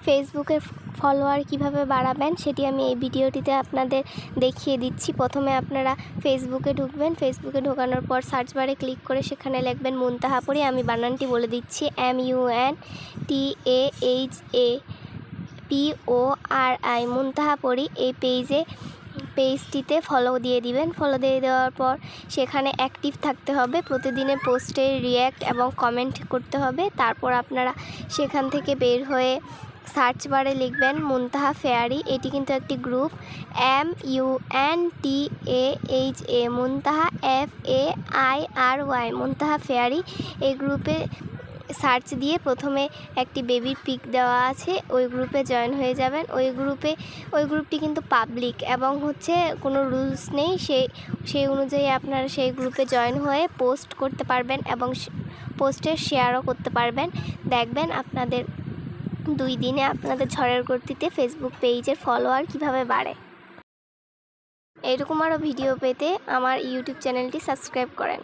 ফেসবুকে ফলোয়ার কিভাবে বাড়াবেন সেটি আমি এই ভিডিওটিতে আপনাদের দেখিয়ে দিচ্ছি। প্রথমে আপনারা ফেসবুকে ঢুকবেন। ফেসবুকে ঢোকানোর পর সার্চ বারে ক্লিক করে সেখানে লিখবেন মুনতাহা পরি। আমি বানানটি বলে দিচ্ছি, MUNTAHAPORI মুনতাহা পরি। এই পেজটিতে ফলো দিয়ে দিবেন। ফলো দিয়ে দেওয়ার পর সেখানে অ্যাক্টিভ থাকতে হবে, প্রতিদিনের পোস্টে রিয়্যাক্ট এবং কমেন্ট করতে হবে। তারপর আপনারা সেখান থেকে বের হয়ে সার্চ বারে লিখবেন মুনতাহা ফেয়ারি। এটি কিন্তু একটি গ্রুপ, MUNTAHA মুনতাহা FAIRY মুনতাহা ফেয়ারি। এই গ্রুপে সার্চ দিয়ে প্রথমে একটি বেবির পিক দেওয়া আছে, ওই গ্রুপে জয়েন হয়ে যাবেন। ওই গ্রুপটি কিন্তু পাবলিক এবং কোনো রুলস নেই, সেই অনুযায়ী আপনারা সেই গ্রুপে জয়েন হয়ে পোস্ট করতে পারবেন এবং পোস্টের শেয়ারও করতে পারবেন। দেখবেন আপনাদের 2 দিনে আপনাদের ঝড়ের গতিতে ফেসবুক পেজের ফলোয়ার কিভাবে বাড়ে। এরকম আরও ভিডিও পেতে আমার ইউটিউব চ্যানেলটি সাবস্ক্রাইব করেন।